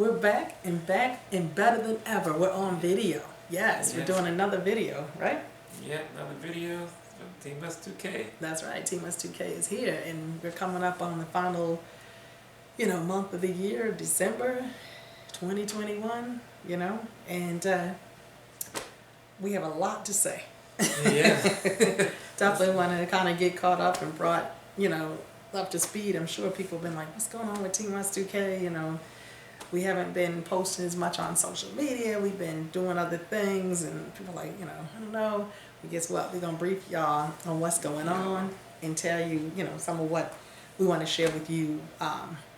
We're back and better than ever. We're on video. Yes, we're doing another video, right? Yeah, another video from Team S2K. That's right. Team S2K is here, and we're coming up on the final, month of the year, December 2021, and we have a lot to say. Yeah. Definitely want to kind of get caught up and brought, up to speed. I'm sure people have been like, what's going on with Team S2K? We haven't been posting as much on social media. We've been doing other things, and people are like, I don't know. But guess what? We're going to brief y'all on what's going on and tell you, some of what we want to share with you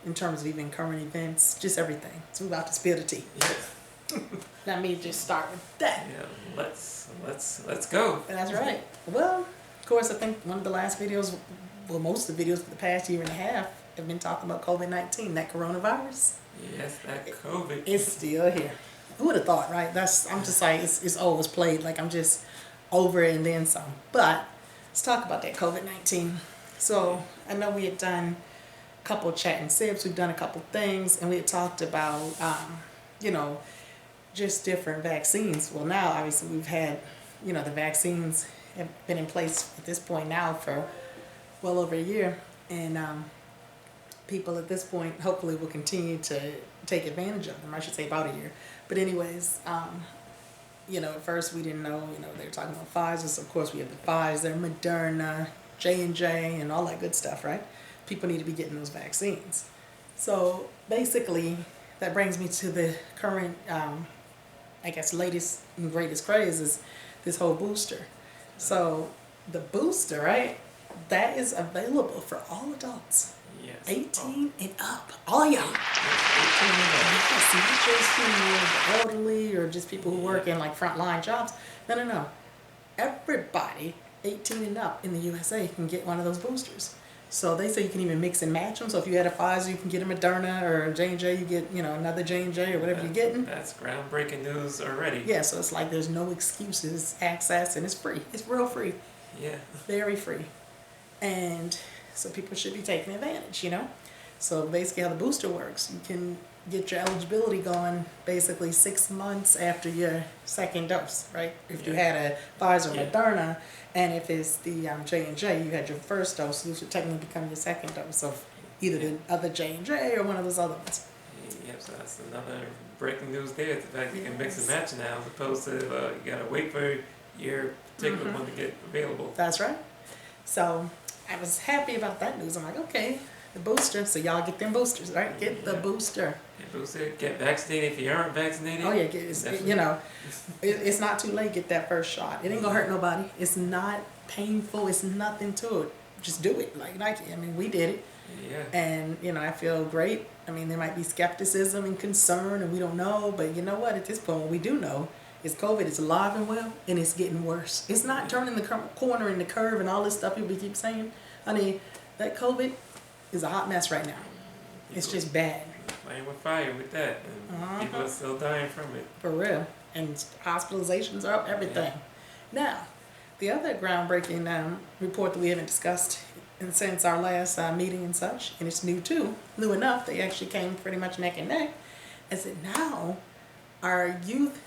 in terms of even current events, just everything. So we're about to spill the tea. Yeah. Let me just start with that. Yeah, let's go. That's right. Well, of course, I think one of the last videos, well, most of the videos for the past year and a half have been talking about COVID-19, that coronavirus. Yes, that COVID. It's still here. Who would have thought, right? I'm just like, it's overplayed. Like, I'm just over it and then some. But let's talk about that COVID-19. So I know we had done a couple of chat and sips. We've done a couple things, and we had talked about, just different vaccines. Well, now, obviously, we've had, the vaccines have been in place at this point now for well over a year. And people at this point hopefully will continue to take advantage of them. I should say about a year. But anyways, at first we didn't know, they were talking about Pfizer. So of course we have the Pfizer, Moderna, J&J, and all that good stuff, right? People need to be getting those vaccines. So basically that brings me to the current, latest and greatest craze is this whole booster. So the booster, right? That is available for all adults. Yes. 18 and up. All y'all. 18 and up. Not just the elderly or just people who work in like frontline jobs. No. Everybody 18 and up in the USA can get one of those boosters. So they say you can even mix and match them. So if you had a Pfizer, you can get a Moderna, or J&J, you get, another J&J or whatever you're getting. That's groundbreaking news already. Yeah, so it's like there's no excuses, access, and it's free. It's real free. Yeah. Very free. And so people should be taking advantage, So basically how the booster works, you can get your eligibility going basically 6 months after your second dose, right? If you had a Pfizer or Moderna, and if it's the J&J, you had your first dose, this would technically become your second dose of either the other J&J or one of those other ones. Yep, so that's another breaking news there. The fact you can mix and match now as opposed to you got to wait for your particular one to get available. That's right. So I was happy about that news. I'm like, okay, the booster. So y'all get them boosters, right? Get the booster. Get boosted. Get vaccinated if you aren't vaccinated. Oh yeah, it's not too late. Get that first shot. It ain't gonna hurt nobody. It's not painful. It's nothing to it. Just do it. Like Nike. I mean, we did it. Yeah. And I feel great. I mean, there might be skepticism and concern, and we don't know. But you know what? At this point, what we do know is COVID is alive and well, and it's getting worse. It's not turning the corner in the curve and all this stuff people keep saying. Honey, that COVID is a hot mess right now. It's just bad. Playing with fire with that, and people are still dying from it. For real. And hospitalizations are up, everything. Yeah. Now, the other groundbreaking report that we haven't discussed since our last meeting and such, and it's new too, new enough, they actually came pretty much neck and neck, is that now our youth,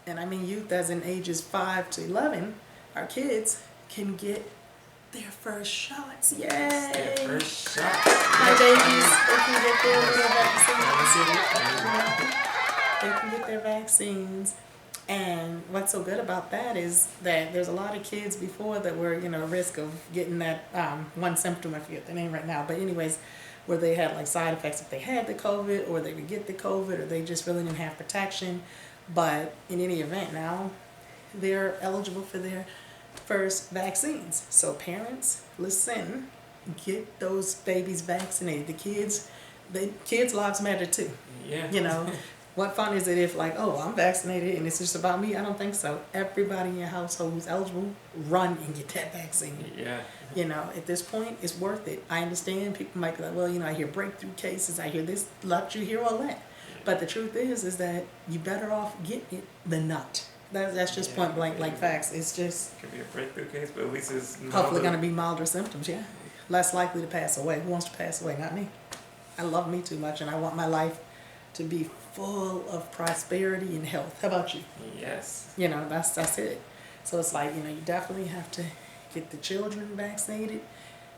and I mean youth as in ages 5 to 11, our kids can get their first shots. Yay! Their first shots. My babies, they can get their little vaccines. They can get their vaccines. And what's so good about that is that there's a lot of kids before that were, at risk of getting that one symptom, I forget the name right now, but anyways, where they had like side effects if they had the COVID, or they would get the COVID, or they just really didn't have protection. But in any event now, they're eligible for their first vaccines. So parents, listen, get those babies vaccinated. The kids' lives matter too. Yeah. What fun is it if like, oh, I'm vaccinated and it's just about me? I don't think so. Everybody in your household who's eligible, run and get that vaccine. Yeah. At this point, it's worth it. I understand people might be like, well, I hear breakthrough cases, I hear this, let you hear all that. But the truth is that you better off getting it than not. That's just point blank, like facts. It's just could be a breakthrough case, but at least it's hopefully going to be milder symptoms. Yeah, less likely to pass away. Who wants to pass away? Not me. I love me too much, and I want my life to be full of prosperity and health. How about you? Yes. You know, that's it. So it's like, you know, you definitely have to get the children vaccinated.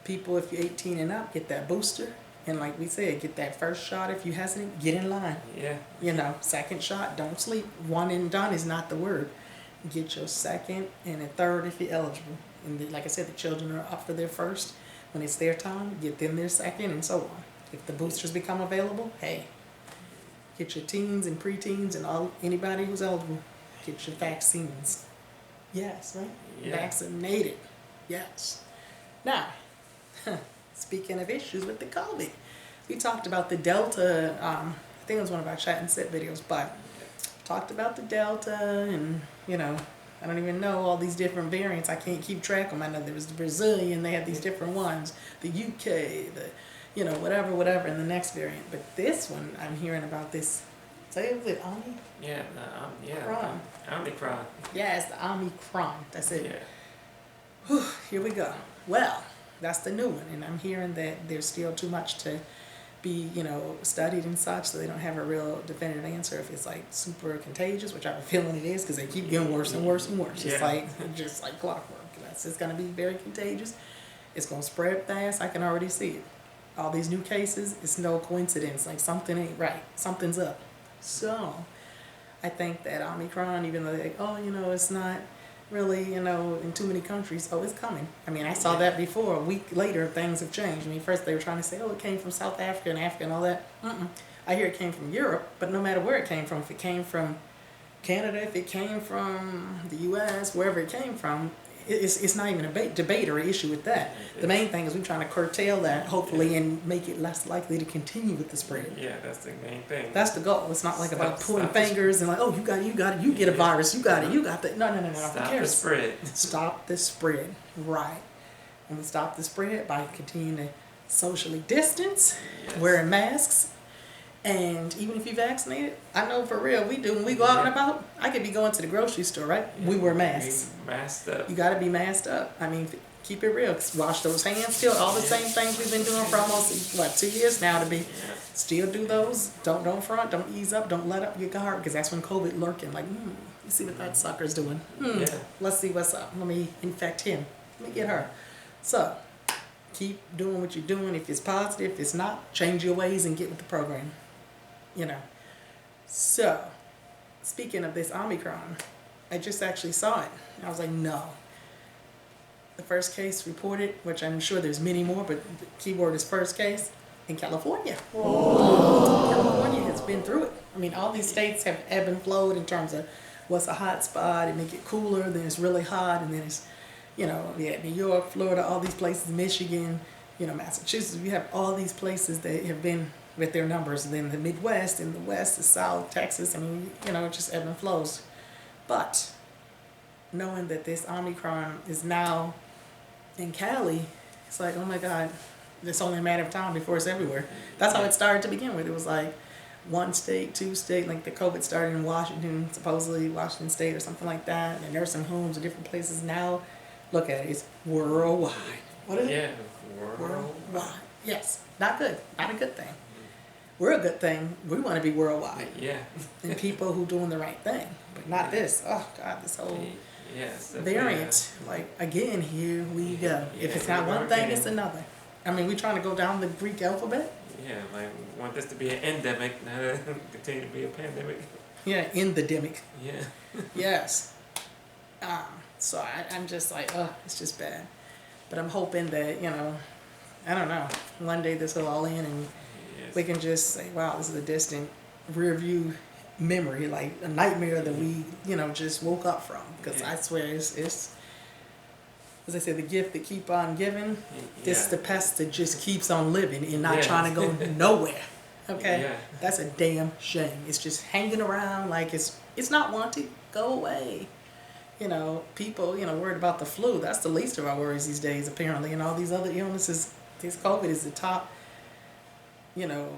People, if you're 18 and up, get that booster. And like we said, get that first shot. If you hesitant, get in line. Yeah. You know, second shot, don't sleep. One and done is not the word. Get your second and a third if you're eligible. And like I said, the children are up for their first. When it's their time, get them their second and so on. If the boosters become available, hey, get your teens and preteens and anybody who's eligible, get your vaccines. Yes, right? Yeah. Vaccinated. Yes. Now, speaking of issues with the COVID, we talked about the Delta, I think it was one of our chat and sit videos, but talked about the Delta and, you know, I don't even know all these different variants. I can't keep track of them. I know there was the Brazilian, they had these different ones, the UK, the, you know, whatever, and the next variant. But this one, I'm hearing about this, say it was it, Omicron? Yeah. Omicron. Omicron. Yeah, it's the Omicron. That's it. Yeah. Whew, here we go. Well, that's the new one, and I'm hearing that there's still too much to be, you know, studied and such, so they don't have a real definitive answer if it's like super contagious, which I have a feeling it is, because they keep getting worse and worse and worse. It's Yeah. like just like clockwork. It's going to be very contagious. It's going to spread fast. I can already see it. All these new cases, it's no coincidence. Like something ain't right. Something's up. So I think that Omicron, even though they're like, oh, you know, it's not really, you know, in too many countries, oh, it's coming. I mean, I saw that before. A week later, things have changed. I mean, first they were trying to say, oh, it came from South Africa and Africa and all that. I hear it came from Europe, but no matter where it came from, if it came from Canada, if it came from the U.S., wherever it came from, it's not even a debate or an issue with that. The main thing is we're trying to curtail that, hopefully, and make it less likely to continue with the spread. Yeah, that's the main thing. That's the goal. It's not like about pointing Stop the fingers and like, oh, you got it, you get a virus, you got it, you got that. No. Who Stop the cares? spread. Stop the spread. Right. And we stop the spread by continuing to socially distance, Yes. wearing masks, and even if you're vaccinated, I know for real, we do. When we go out and about, I could be going to the grocery store, right? We wear masks. We masked up. You got to be masked up. I mean, keep it real. Wash those hands still. All the same things we've been doing for almost, 2 years now to be. Yeah. Still do those. Don't front. Don't ease up. Don't let up your guard, because that's when COVID lurking. Like, you see what that sucker's doing. Yeah. Let's see what's up. Let me infect him. Let me get her. So, keep doing what you're doing. If it's positive, if it's not, change your ways and get with the program. You know. So, speaking of this Omicron, I just actually saw it. I was like, no. The first case reported, which I'm sure there's many more, but the keyword is first case, in California. California has been through it. I mean, all these states have ebbed and flowed in terms of what's a hot spot, and make it cooler, then it's really hot, and then it's, you know, New York, Florida, all these places, Michigan, you know, Massachusetts. We have all these places that have been with their numbers. And then the Midwest, and the West, the South, Texas. I mean, you know, it just ebb and flows. But knowing that this Omicron is now in Cali, it's like, oh my God, it's only a matter of time before it's everywhere. That's how it started to begin with. It was like one state, two state, like the COVID started in Washington, supposedly Washington State or something like that, and nursing homes in different places. Now, look at it, it's worldwide. What is it? Yeah. Worldwide. Yes, not good, not a good thing. We're a good thing. We want to be worldwide. Yeah. And people who doing the right thing, but not this. Oh God, this whole Yes. variant. Like again, here we go. If it's not one thing, it's another. I mean, we're trying to go down the Greek alphabet. Yeah, like we want this to be an endemic, not to continue to be a pandemic. Yeah, endemic. Yeah. Yes. So I'm just like, it's just bad. But I'm hoping that, you know, I don't know, one day this will all end and we can just say, wow, this is a distant rear view memory, like a nightmare that we, you know, just woke up from. Because I swear it's, as I said, the gift that keep on giving. This is the pest that just keeps on living and not trying to go nowhere. Okay? Yeah. That's a damn shame. It's just hanging around like it's not wanted. Go away. You know, people, you know, worried about the flu. That's the least of our worries these days, apparently. And all these other illnesses, this COVID is the top, you know,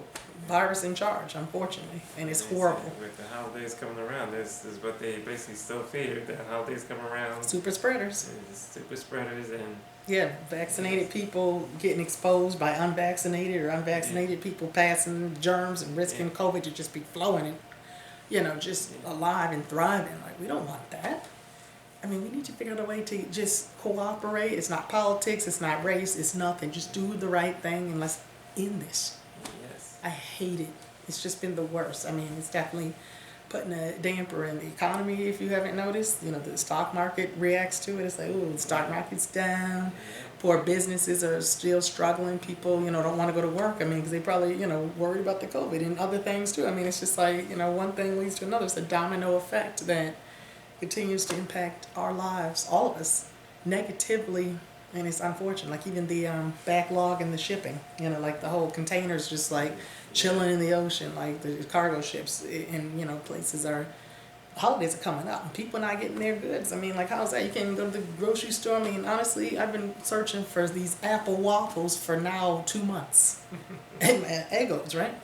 virus in charge, unfortunately. And it's horrible. With the holidays coming around, this is what they basically still fear, the holidays come around. Super spreaders. Super spreaders and... Yeah, vaccinated people getting exposed by unvaccinated or unvaccinated people passing germs and risking COVID to just be flowing. And just alive and thriving. Like, we don't want that. I mean, we need to figure out a way to just cooperate. It's not politics, it's not race, it's nothing. Just do the right thing and let's end this. Yes. I hate it. It's just been the worst. I mean, it's definitely putting a damper in the economy, if you haven't noticed. The stock market reacts to it. It's like, ooh, the stock market's down. Yeah. Poor businesses are still struggling. People, don't want to go to work. I mean, because they probably, worried about the COVID and other things too. I mean, it's just like, one thing leads to another. It's a domino effect that continues to impact our lives, all of us, negatively. And it's unfortunate. Like even the backlog in the shipping, like the whole containers just like chilling in the ocean, like the cargo ships in, places are, holidays are coming up and people not getting their goods. I mean, like, how's that? You can't even go to the grocery store. I mean, honestly, I've been searching for these apple waffles for now 2 months. And Eggos, right?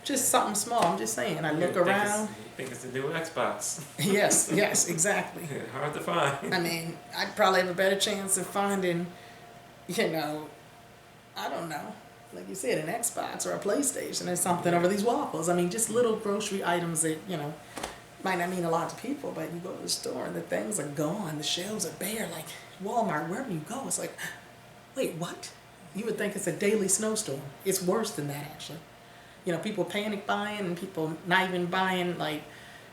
Just something small. I'm just saying. I look around. You think it's the new Xbox? Yes, exactly. Hard to find. I mean, I'd probably have a better chance of finding, I don't know, like you said, an Xbox or a PlayStation or something over these waffles. I mean, just little grocery items that, might not mean a lot to people, but you go to the store and the things are gone. The shelves are bare. Like Walmart, wherever you go, it's like, wait, what? You would think it's a daily snowstorm. It's worse than that, actually. People panic buying and people not even buying, like,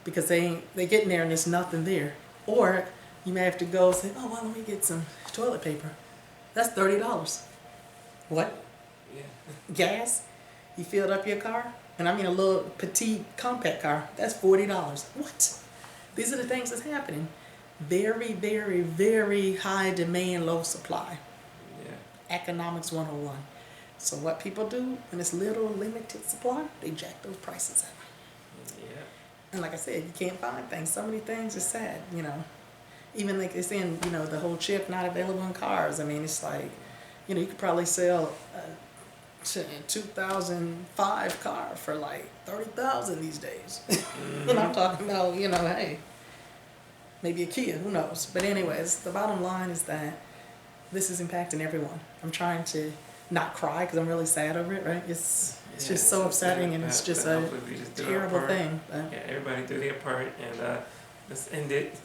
because they get in there and there's nothing there. Or you may have to go say, oh, well, let me get some toilet paper. That's $30. What? Yeah. Gas? You filled up your car? And I mean a little petite compact car. That's $40. What? These are the things that's happening. Very, very, very high demand, low supply. Yeah. Economics 101. So what people do when it's little limited supply, they jack those prices up. Yeah. And like I said, you can't find things. So many things are sad, Even like it's in, the whole chip not available in cars. I mean, it's like, you could probably sell a 2005 car for like 30,000 these days. And I'm talking about, hey, maybe a Kia, who knows? But anyways, the bottom line is that this is impacting everyone. I'm trying to not cry because I'm really sad over it, right? It's just so upsetting and it's just a terrible thing. But yeah, everybody do their part and let's end it.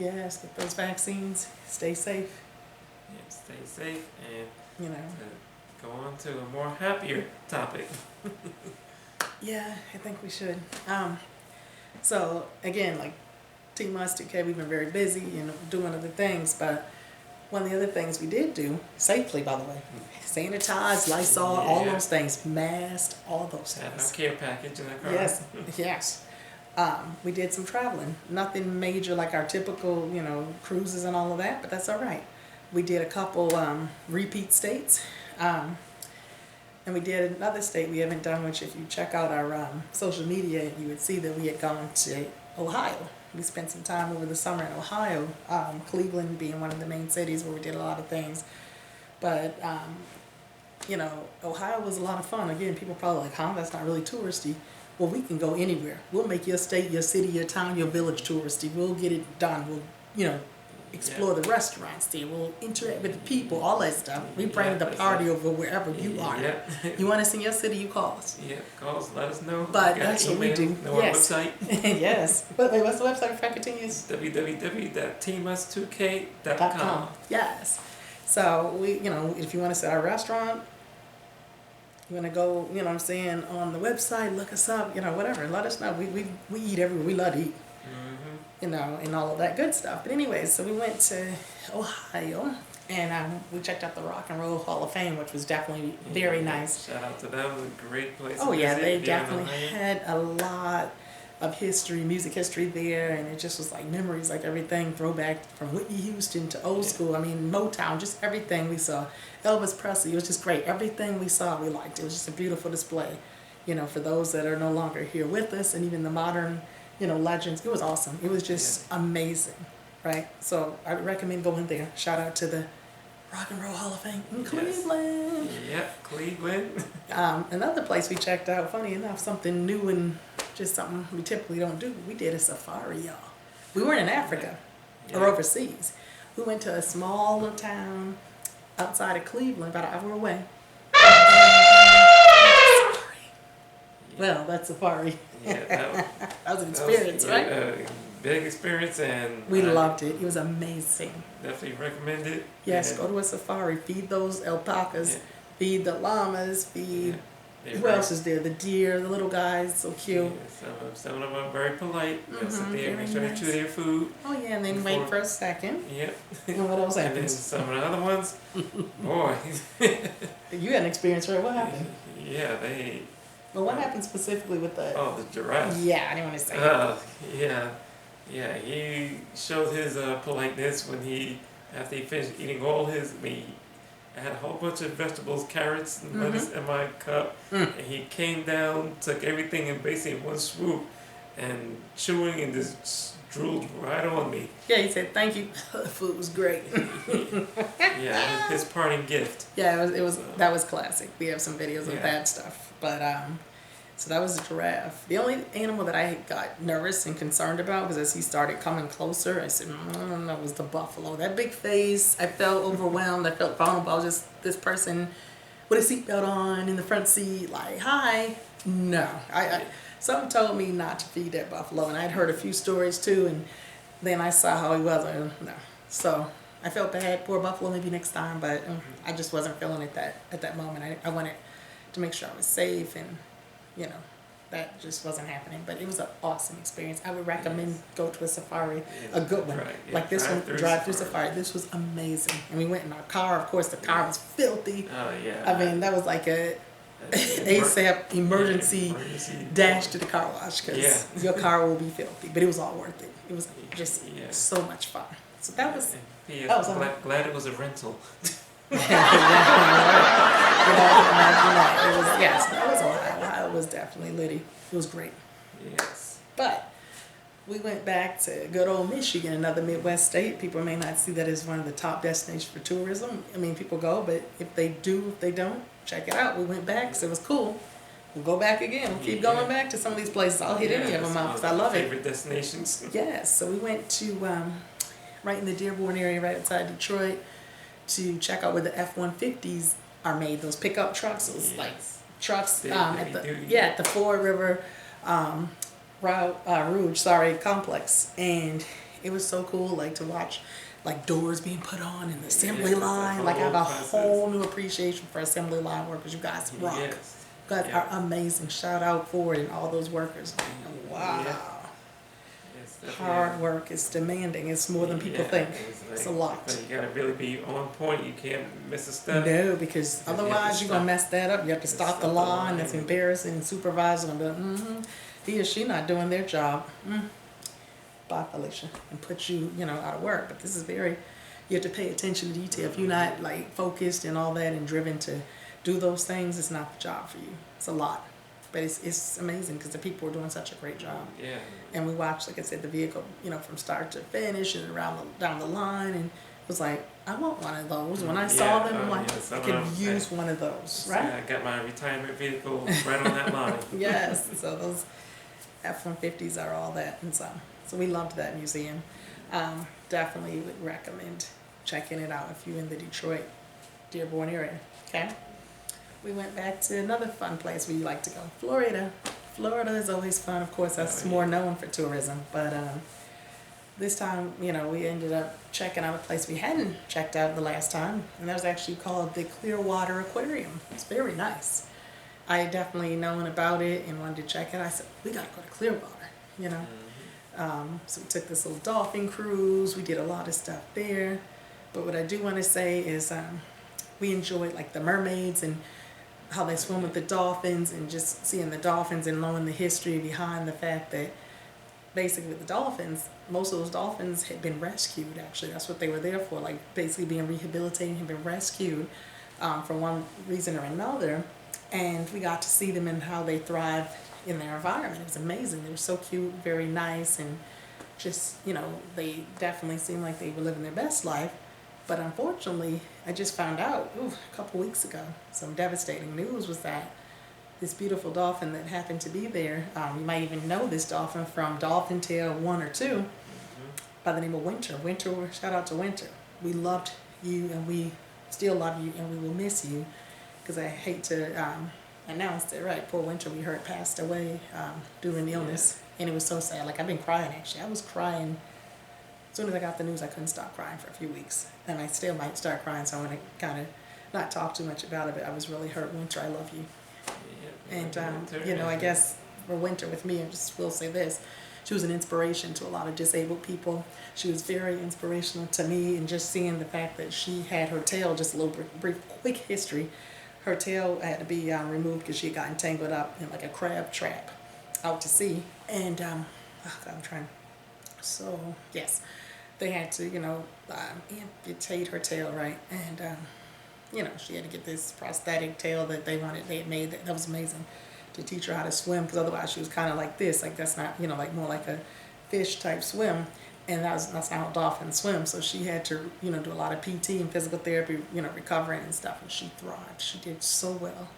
yes, get those vaccines, stay safe, Yeah, stay safe and go on to a more happier topic. Yeah, I think we should. So again, like Team Us 2K, we've been very busy, doing other things, but one of the other things we did do, safely by the way, sanitize, Lysol, all those things, masked, all those Have things. our care package in the car. Yes. We did some traveling. Nothing major like our typical, cruises and all of that, but that's all right. We did a couple repeat states. And we did another state we haven't done, which if you check out our social media, you would see that we had gone to Ohio. We spent some time over the summer in Ohio, Cleveland being one of the main cities where we did a lot of things. But, Ohio was a lot of fun. Again, people probably like, huh, that's not really touristy. Well, we can go anywhere. We'll make your state, your city, your town, your village touristy. We'll get it done. We'll, explore the restaurants there. We'll interact with the people, all that stuff. We bring the party over wherever you are. Yeah. You want us in your city, you call us. Yeah, call us, let us know. But You got that's an what we email, do. know our Yes. website, Yes. But wait, what's the website if I continues? www.teamus2k.com. Yes. So we, if you want us at our restaurant, you want to go, on the website, look us up, whatever, let us know. We eat everywhere. We love to eat. And all of that good stuff. But anyways, so we went to Ohio and we checked out the Rock and Roll Hall of Fame, which was definitely very nice. Shout out to them, it was a great place. Oh to yeah, visit, they be on the definitely land. had a lot of history, music history there, and it just was like memories, like everything, throwback from Whitney Houston to old school. I mean, Motown, just everything we saw. Elvis Presley, it was just great. Everything we saw, we liked. It was just a beautiful display, for those that are no longer here with us, and even the modern legends. It was awesome. It was just amazing, right? So I would recommend going there. Shout out to the Rock and Roll Hall of Fame in Cleveland. Yep, Cleveland. Another place we checked out, funny enough, something new and just something we typically don't do. We did a safari, y'all. We weren't in Africa or overseas. We went to a small little town outside of Cleveland, about an hour away. Well, that's safari. Yeah, That was an experience, right? Big experience, and We I loved it. It was amazing. definitely recommend it. Yes, And, go to a safari. Feed those alpacas. yeah, Feed the llamas. Feed. yeah, they're Who very- else is there? The deer, the little guys, so cute. yeah, some of them are very polite. They'll sit there and Very make sure they nice. chew their food. Oh yeah, and then wait for a second. Yep. And what else And then happens? some of the other ones, boy, You had an experience, right? What happened? yeah, they. Well, what happened specifically with the? Oh, the giraffe. Yeah, I didn't want to say. Yeah, yeah. He showed his politeness when after he finished eating all his meat. I had a whole bunch of vegetables, carrots, and lettuce in my cup, and he came down, took everything in basically in one swoop, and chewing and just drooled right on me. Yeah, he said thank you. The food was great. Yeah, his parting gift. Yeah, it was that was classic. We have some videos of Yeah. that stuff, but so that was a giraffe. The only animal that I got nervous and concerned about was as he started coming closer, I said, that was the buffalo. That big face, I felt overwhelmed. I felt vulnerable. I was just this person with a seatbelt on in the front seat, like, hi. No, I something told me not to feed that buffalo, and I'd heard a few stories too, and then I saw how he was, and no. So I felt bad, poor buffalo, maybe next time, but I just wasn't feeling it at that moment. I wanted to make sure I was safe, and you know, that just wasn't happening. But it was an awesome experience. I would recommend go to a safari, a good one. Right, yeah, Like this one, drive-through drive through safari. safari. This was amazing. And we went in our car. Of course, the car was filthy. Oh yeah. I mean, that was like a ASAP emergency dash to the car wash because your car will be filthy. But it was all worth it. It was just so much fun. So that was. Yeah, that was all glad it was a rental. It was yes, that was Ohio. Ohio was definitely litty. It was great. Yes. But we went back to good old Michigan, another Midwest state. People may not see that as one of the top destinations for tourism. I mean, people go, but if they do, if they don't, check it out. We went back because it was cool. We'll go back again. We'll keep going back to some of these places. I'll hit any of them out because I love it. Favorite destinations. Yes, so we went to right in the Dearborn area, right outside Detroit, to check out where the F-150s are made. Those pickup trucks, those like trucks at the Ford River Rouge complex, and it was so cool like to watch like doors being put on in the assembly line. Like I have a whole new appreciation for assembly line workers. You guys rock. Yes. You guys are amazing. Shout out Ford and all those workers. Wow. Yes, Hard work. It's demanding. It's more than people think. It's a lot. But you gotta really be on point. You can't miss a step. No, because You have to otherwise you're gonna mess that up. You have to stop the line. That's line. embarrassing. Supervisor gonna be like, he or she not doing their job. Bye, Felicia, and put you, out of work. But this is you have to pay attention to detail. If you're not like focused and all that and driven to do those things, it's not the job for you. It's a lot. But it's amazing because the people are doing such a great job. Yeah. And we watched, like I said, the vehicle, from start to finish and down the line, and it was like, I want one of those. When I saw them, I'm like, I could use one of those, right? I got my retirement vehicle right on that line. Yes, so those F-150s are all that and some. So we loved that museum. Definitely would recommend checking it out if you're in the Detroit, Dearborn area, okay? We went back to another fun place where you like to go, Florida. Florida is always fun. Of course, that's more known for tourism. But this time, we ended up checking out a place we hadn't checked out the last time. And that was actually called the Clearwater Aquarium. It's very nice. I had definitely known about it and wanted to check it. I said, we got to go to Clearwater, So we took this little dolphin cruise. We did a lot of stuff there. But what I do want to say is we enjoyed like the mermaids and how they swim with the dolphins and just seeing the dolphins and knowing the history behind the fact that basically with the dolphins, most of those dolphins had been rescued actually. That's what they were there for, like basically being rehabilitated and been rescued for one reason or another. And we got to see them and how they thrive in their environment. It was amazing. They were so cute, very nice, and just, they definitely seemed like they were living their best life. But unfortunately, I just found out a couple weeks ago, some devastating news was that this beautiful dolphin that happened to be there, you might even know this dolphin from Dolphin Tale 1 or 2, by the name of Winter. Winter, shout out to Winter. We loved you and we still love you and we will miss you, because I hate to announced it, right? Poor Winter, we heard, passed away during illness, and it was so sad. Like, I've been crying, actually. I was crying. As soon as I got the news, I couldn't stop crying for a few weeks. And I still might start crying, so I want to kind of not talk too much about it, but I was really hurt. Winter, I love you. Yeah, And, Winter, you know, I guess for Winter with me, I just will say this. She was an inspiration to a lot of disabled people. She was very inspirational to me, and just seeing the fact that she had her tail, just a little brief, quick history, her tail had to be removed because she had gotten tangled up in like a crab trap out to sea. And, oh God, I'm trying. So, yes, they had to, you know, amputate her tail, right? And, you know, she had to get this prosthetic tail that they had made. That was amazing, to teach her how to swim, because otherwise she was kind of like this, like that's not, you know, like more like a fish type swim, and that's not how dolphins swim. So she had to, you know, do a lot of PT and physical therapy, you know, recovering and stuff, and she thrived. She did so well,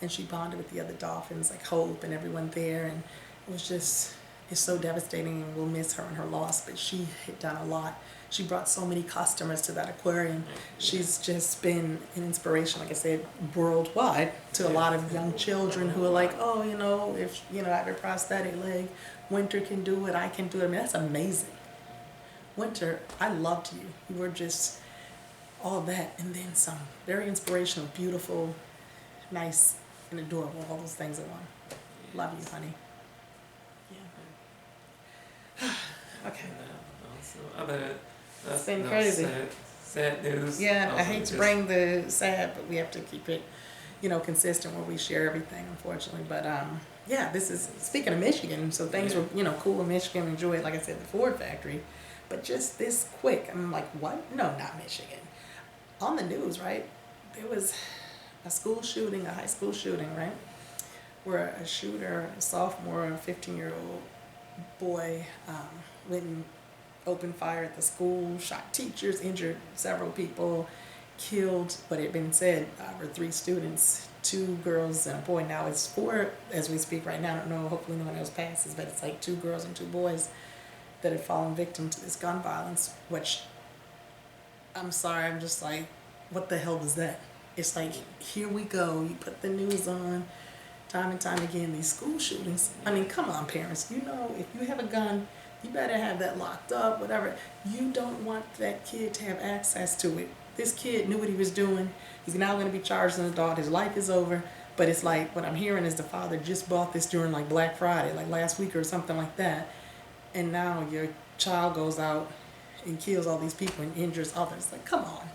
and she bonded with the other dolphins, like Hope and everyone there, and it was just, it's so devastating, and we'll miss her and her loss, but she had done a lot. She brought so many customers to that aquarium. She's just been an inspiration, like I said, worldwide, to a lot of young children who are like, oh, you know, if, you know, I have a prosthetic leg, Winter can do it, I can do it. I mean, that's amazing. Winter, I loved you. You were just all that, and then some. Very inspirational, beautiful, nice, and adorable, all those things in one. Love you, honey. Yeah. Okay. So other, It's been crazy. Sad news. Yeah, I hate to bring the sad, but we have to keep it, you know, consistent where we share everything, unfortunately. But yeah, this is, speaking of Michigan, so things were, you know, cool in Michigan. Enjoyed, like I said, the Ford factory, but just this quick, I'm like, what? No, not Michigan. On the news, right? There was a school shooting, a high school shooting, right? Where a shooter, a sophomore, 15-year-old boy, went and opened fire at the school, shot teachers, injured several people, killed, what had been said, were 3 students, 2 girls and a boy. Now it's 4 as we speak right now. I don't know, hopefully no one else passes, but it's like 2 girls and 2 boys that have fallen victim to this gun violence, which, I'm sorry, I'm just like, what the hell was that? It's like, here we go, you put the news on, time and time again, these school shootings. I mean, come on, parents, you know, if you have a gun, you better have that locked up, whatever. You don't want that kid to have access to it. This kid knew what he was doing. He's now going to be charged as an adult. His life is over. But it's like, what I'm hearing is the father just bought this during like Black Friday, like last week or something like that. And now your child goes out and kills all these people and injures others. Like, come on.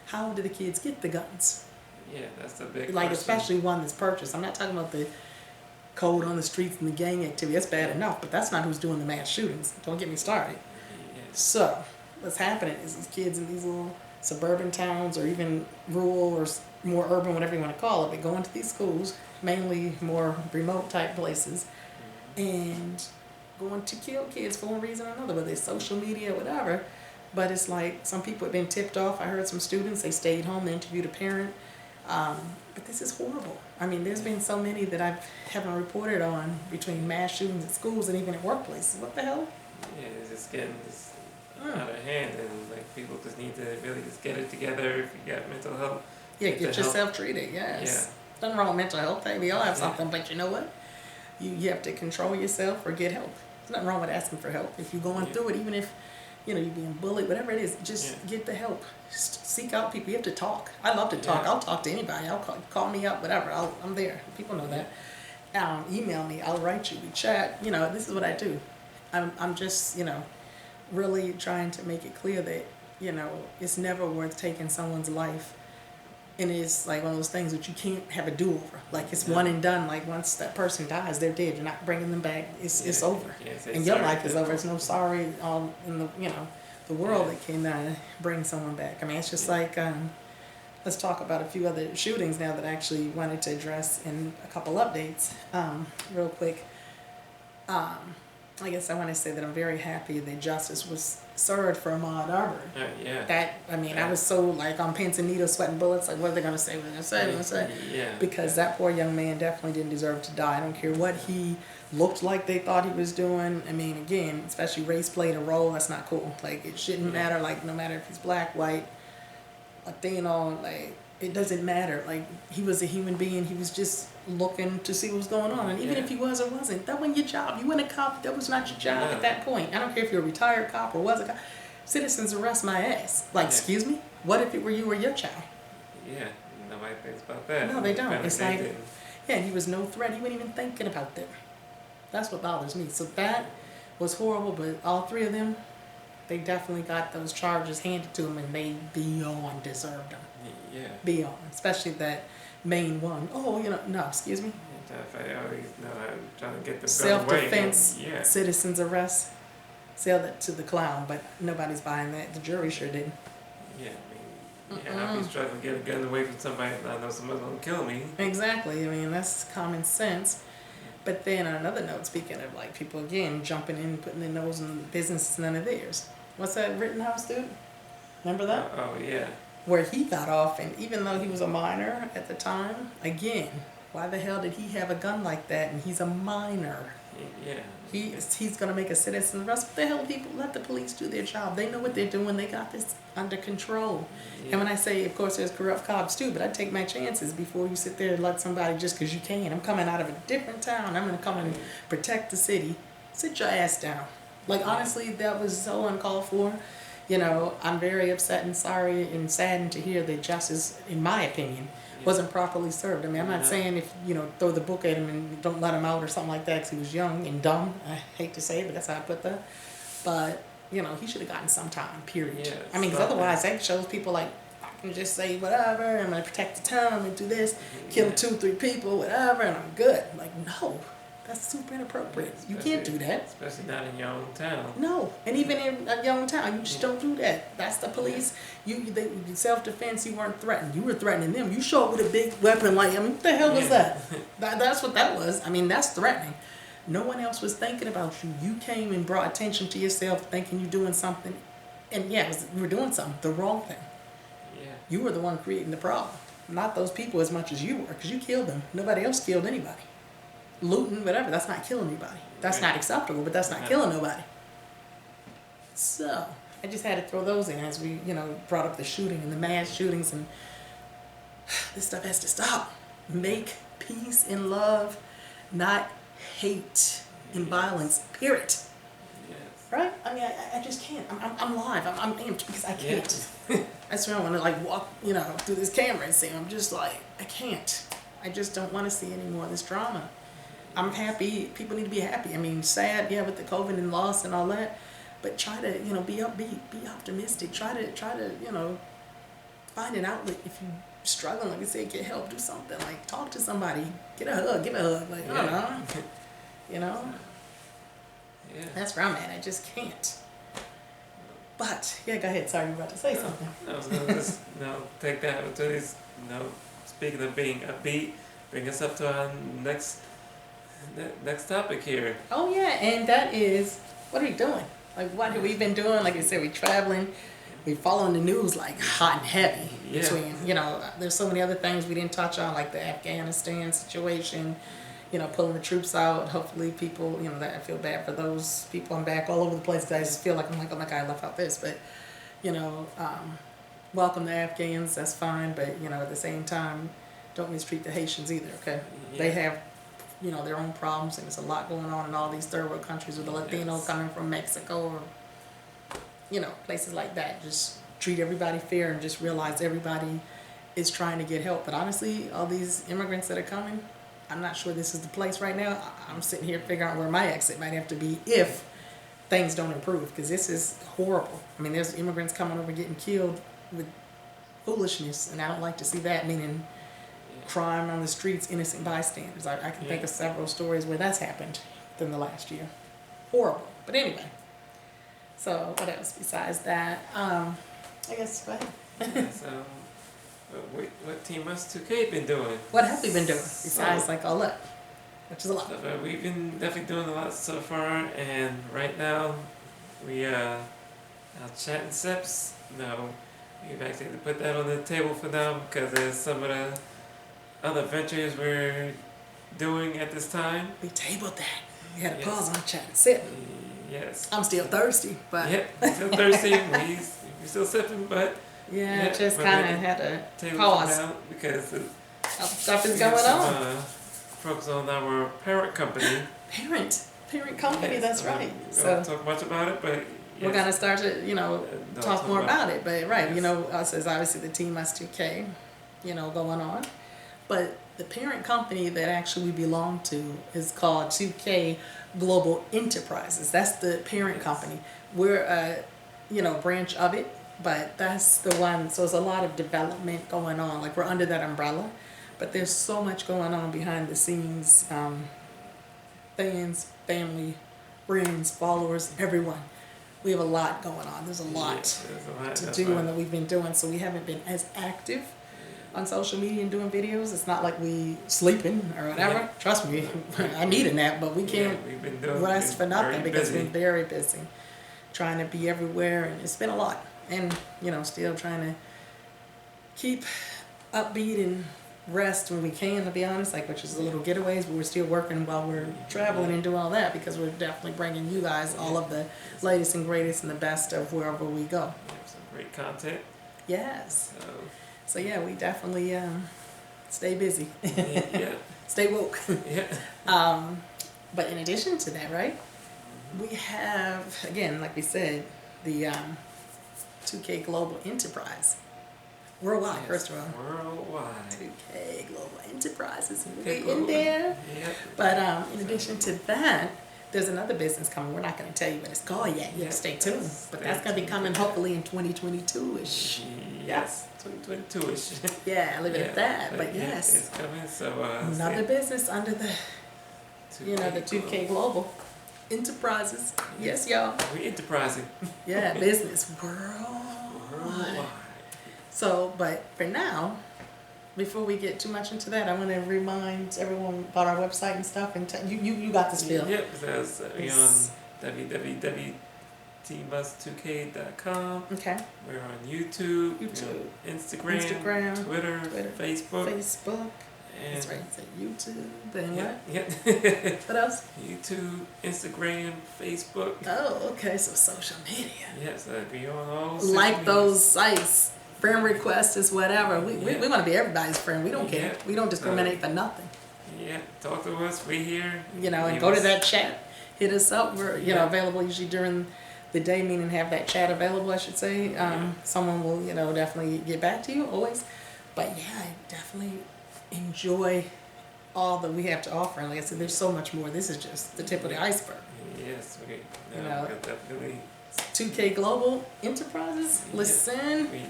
How did the kids get the guns? Yeah, that's the big Like, question. especially one that's purchased. I'm not talking about the code on the streets and the gang activity. That's bad enough, but that's not who's doing the mass shootings. Don't get me started. Yeah. So, what's happening is these kids in these little suburban towns, or even rural or more urban, whatever you want to call it, they go into these schools, mainly more remote type places, and going to kill kids for one reason or another, whether it's social media or whatever. But it's like, some people have been tipped off. I heard some students, they stayed home, they interviewed a parent. But this is horrible. I mean, there's been so many that I haven't reported on, between mass shootings at schools and even at workplaces. What the hell? Yeah, it's just getting just out of hand, and like people just need to really just get it together. If you got mental health, Yeah, get the help. yourself treated, yes. Nothing wrong with mental health. Hey, we all have something, but you know what? You have to control yourself or get help. There's nothing wrong with asking for help. If you're going through it, even if, you know, you're being bullied, whatever it is, just get the help. Seek out people. You have to talk. I love to talk. I'll talk to anybody. I'll call me up, whatever. I'm there. People know that. Email me. I'll write you. We chat. You know, this is what I do. I'm just, you know, really trying to make it clear that, you know, it's never worth taking someone's life. And it's like one of those things that you can't have a do-over. Like, it's one and done. Like, once that person dies, they're dead. You're not bringing them back. It's over. And your life is over. There's no sorry all in the, you know, the world that can bring someone back. I mean, it's just like, let's talk about a few other shootings now that I actually wanted to address in a couple updates, real quick. I guess I want to say that I'm very happy that justice was served for Ahmaud Arbery. That, I mean, I was so like on pins and needles, sweating bullets, like, what are they going to say? What are they going to say? Because that poor young man definitely didn't deserve to die. I don't care what he looked like they thought he was doing. I mean, again, especially race played a role. That's not cool. Like, it shouldn't matter. Like, no matter if he's black, white, Latino, like, it doesn't matter. Like, he was a human being. He was just looking to see what was going on. And even Yeah. if he was or wasn't, that wasn't your job. You weren't a cop. That was not your job No. at that point. I don't care if you're a retired cop or was a cop. Citizens arrest my ass. Like, Yeah. excuse me? What if it were you or your child? Yeah, nobody thinks about that. No, they don't. Apparently It's they like- didn't. Yeah, and he was no threat. He wasn't even thinking about them. That's what bothers me. So that was horrible, but all three of them, they definitely got those charges handed to them, and they beyond deserved them. Yeah. Beyond. Especially that main one. Oh, no, excuse me. I always know I'm trying to get the gun away. Self-defense, Yeah. citizens arrest. Sell that to the clown, but nobody's buying that. The jury sure didn't. Yeah, I mean, yeah, I'll be struggling to get a gun away from somebody and I know somebody's gonna kill me. Exactly. I mean, that's common sense. But then on another note, speaking of like people again jumping in, putting their nose in the business, none of theirs. What's that Rittenhouse dude? Remember that? Oh yeah. Where he got off, and even though he was a minor at the time, again, why the hell did he have a gun like that? And he's a minor. Yeah. He's gonna make a citizen arrest. What the hell, people? Let the police do their job. They know what they're doing. They got this under control. Yeah. And when I say, of course, there's corrupt cops too, but I take my chances before you sit there and let somebody just because you can. I'm coming out of a different town. I'm gonna come and protect the city. Sit your ass down. Like, honestly, that was so uncalled for. I'm very upset and sorry and saddened to hear that justice, in my opinion, wasn't properly served. I mean, I'm not saying if, throw the book at him and don't let him out or something like that because he was young and dumb. I hate to say it, but that's how I put that. But, he should have gotten some time, period. Yeah, I mean, because stop otherwise that shows people like, I can just say whatever, I'm going to protect the town and do this, kill 2-3 people, whatever, and I'm good. Like, no, that's super inappropriate. You can't do that. Especially not in your own town. No, and even in a young town, you just don't do that. That's the police. Self-defense. You weren't threatened. You were threatening them. You show up with a big weapon, like, what the hell was that? That's what that was. I mean, that's threatening. No one else was thinking about you. You came and brought attention to yourself, thinking you're doing something, and you were doing something, the wrong thing. Yeah. You were the one creating the problem, not those people as much as you were, because you killed them. Nobody else killed anybody. Looting, whatever, that's not killing anybody. That's not acceptable, but that's not killing nobody. So, I just had to throw those in as we, brought up the shooting and the mass shootings, and this stuff has to stop. Make peace and love, not hate and violence, period. Yes. Right? I mean, I just can't. I'm live. I'm amped because I can't. I swear I want to walk, through this camera and see. I'm just like, I can't. I just don't want to see any more of this drama. I'm happy. People need to be happy. I mean, sad, with the COVID and loss and all that. But try to, be upbeat, be optimistic. Try to, find an outlet if you're struggling. Like I said, get help, do something. Like, talk to somebody, get a hug, give a hug. Like, I don't know. Yeah. That's where I'm at. I just can't. But, go ahead. Sorry, you were about to say something. No, take that opportunity. Speaking of being upbeat, bring us up to our next topic here. Oh, yeah, and that is, what are we doing? Like, what have we been doing? Like I said, we're traveling. We're following the news like hot and heavy. Yeah. Between, there's so many other things we didn't touch on, like the Afghanistan situation, pulling the troops out. Hopefully people, that I feel bad for those people. I'm back all over the place because I just feel like, oh my God, I left out this. But, welcome the Afghans, that's fine. But, at the same time, don't mistreat the Haitians either, okay? Yeah. They have, their own problems, and there's a lot going on in all these third world countries with the Latino coming from Mexico or, places like that. Just treat everybody fair and just realize everybody is trying to get help. But honestly, all these immigrants that are coming, I'm not sure this is the place right now. I'm sitting here figuring out where my exit might have to be if things don't improve, because this is horrible. I mean, there's immigrants coming over getting killed with foolishness, and I don't like to see that, meaning crime on the streets, innocent bystanders. I can think of several stories where that's happened within the last year. Horrible. But anyway, so what else besides that? I guess, go ahead. So, what Team Us2K been doing? What have we been doing besides all that? Which is a lot. So, we've been definitely doing a lot so far, and right now we our chat and sips. No, we've actually put that on the table for now because there's some of the other ventures we're doing at this time. We tabled that. We had a pause on the chat and sip. Yes. I'm still thirsty, but Yep, still thirsty. we still sipping, but Yeah, just but kind they of had to tabled pause. it down because Other stuff is we have going some, on. focus on our parent company. Parent company, Yes, that's right. We So don't talk much about it, but we're yes, gonna start to, don't talk more about it. it. But right, Yes. us as obviously the Team Us 2K, going on. But the parent company that actually we belong to is called 2K Global Enterprises. That's the parent Yes. company. We're a, branch of it, but that's the one. So there's a lot of development going on. Like we're under that umbrella, but there's so much going on behind the scenes. Fans, family, friends, followers, everyone. We have a lot going on. There's a lot Yes, there's a lot, to that's do right. and that we've been doing. So we haven't been as active on social media and doing videos. It's not like we sleeping or whatever. Yeah. Trust me, I need a nap, but we can't Yeah, we've been doing rest for been nothing very because busy. we're very busy trying to be everywhere, and it's been a lot. And still trying to keep upbeat and rest when we can, to be honest, which is a little getaways, but we're still working while we're traveling and doing all that because we're definitely bringing you guys all of the latest and greatest and the best of wherever we go. We have some great content. Yes. So So yeah, we definitely stay busy, yeah, stay woke. yeah. But in addition to that, right, we have, again, like we said, the 2K Global Enterprise. Worldwide, Yes, first of all. worldwide. 2K Global Enterprises, Okay, in global. there. Yep. But in addition to that, there's another business coming. We're not going to tell you what it's called yet. You have to stay tuned. But that's going to be coming hopefully in 2022-ish. Yes, 2022-ish. Yeah, I'll leave it at that. But yeah, yes, it's coming. So another business under the, the 2K Global Enterprises. Yes, y'all. We enterprising. Yeah, business worldwide. Worldwide. So, but for now, before we get too much into that, I want to remind everyone about our website and stuff. And you got this, Phil. Yep, so we're on Yes. www.teamus2k.com. Okay. We're on YouTube, YouTube. Instagram, Twitter, Facebook, Facebook. and That's right. So YouTube. Then yeah, what? yeah. What else? YouTube, Instagram, Facebook. Oh, okay. So social media. Yes, we on all. social Like medias. those sites. Friend requests is whatever. We Yeah. want to be everybody's friend. We don't care. Yeah. We don't discriminate for nothing. Yeah, talk to us. We here. And Leave go to us- that chat. Hit us up. We're Yeah. available usually during the day, meaning have that chat available, I should say. Someone will definitely get back to you always. But yeah, I definitely enjoy all that we have to offer. And like I said, there's so much more. This is just the tip of the iceberg. Yes, we. You know. we'll definitely. 2K Global Enterprises. Yeah. Listen, We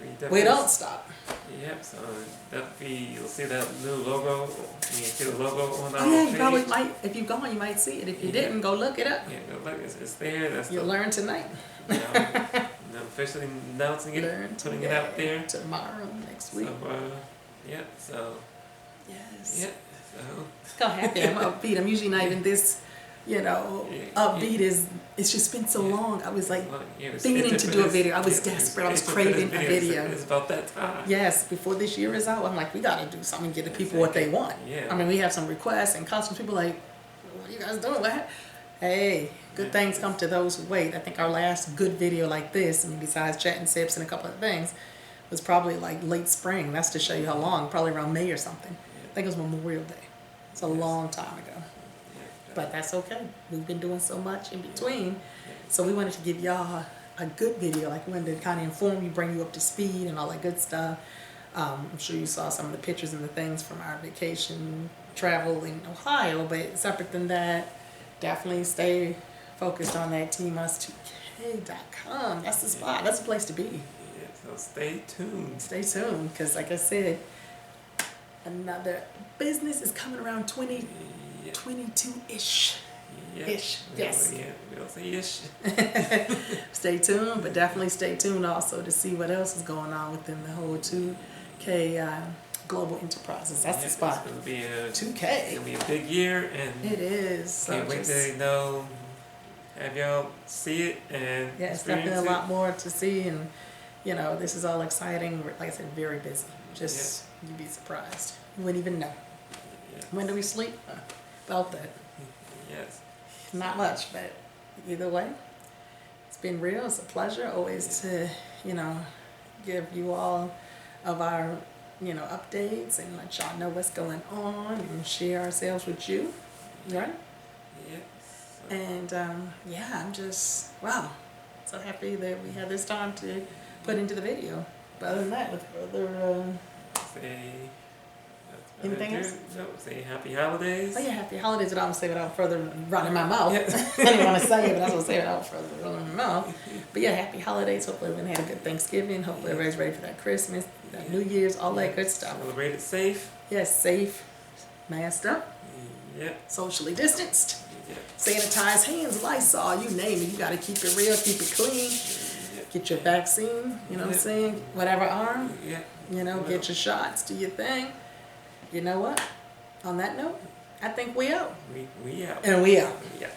we definitely. don't stop. Yep. So definitely, you'll see that new logo. You can see the logo on our Oh yeah, you page. probably might. If you've gone, you might see it. If you Yeah. didn't, go look it up. Yeah, go look. It's there. That's You'll the. learn tonight. I'm officially announcing it, Learn putting it out there. tomorrow, next So week. yeah. So Yes. yeah. So Look how happy I'm upbeat. I'm usually not even this, upbeat. It's just been so long. I was like thinking to do a video. I was desperate. I was craving a video. It's about that time. Yes, before this year is out, I'm like, we gotta do something, get the people what they want. Yeah. I mean, we have some requests and costumes. People like, what are you guys doing? What? Hey, good Yeah. things come to those who wait. I think our last good video like this, I mean, besides chat and sips and a couple of things, was probably like late spring. That's to show you how long, probably around May or something. I think it was Memorial Day. It's a long time ago. Yeah. But that's okay. We've been doing so much in between. So we wanted to give y'all a good video. Like we wanted to kind of inform you, bring you up to speed and all that good stuff. I'm sure you saw some of the pictures and the things from our vacation travel in Ohio. But separate than that, definitely stay focused on that teamus2k.com. That's the spot. That's the place to be. Yeah, so stay tuned. Stay tuned because like I said, another business is coming around 2022-ish. Yeah. Ish, yes. Yeah, we'll say ish. Stay tuned, but definitely stay tuned also to see what else is going on within the whole 2K Global Enterprises. That's the spot. It's gonna be a 2K. It'll be a big year, and It is. So can't wait just, to have y'all see it and yeah, it's experience definitely a it. lot more to see, and this is all exciting. Like I said, very busy. Just you'd be surprised. You wouldn't even know. Yeah. When do we sleep? About that. Yes. Not much, but either way, it's been real. It's a pleasure always to, give you all of our, updates and let y'all know what's going on and share ourselves with you, right? Yes. And yeah, I'm just, wow, so happy that we had this time to put into the video. But other than that, with further, Say. Anything else? No, say happy holidays. oh yeah, happy holidays, but I'm gonna say without further running my mouth. Yeah. I didn't want to say it, but I was gonna say it without further running my mouth. But yeah, happy holidays. Hopefully everyone had a good Thanksgiving. Hopefully everybody's ready for that Christmas, that New Year's, all that good stuff. Celebrate it safe. Yes, safe, masked up, Yep. socially distanced, Yep. sanitize hands, Lysol, you name it. You gotta keep it real, keep it clean. Yep. Get your vaccine, you know what I'm saying? Whatever arm, Yep. get your shots, do your thing. You know what? On that note, I think we out. We out. And we out. Yeah.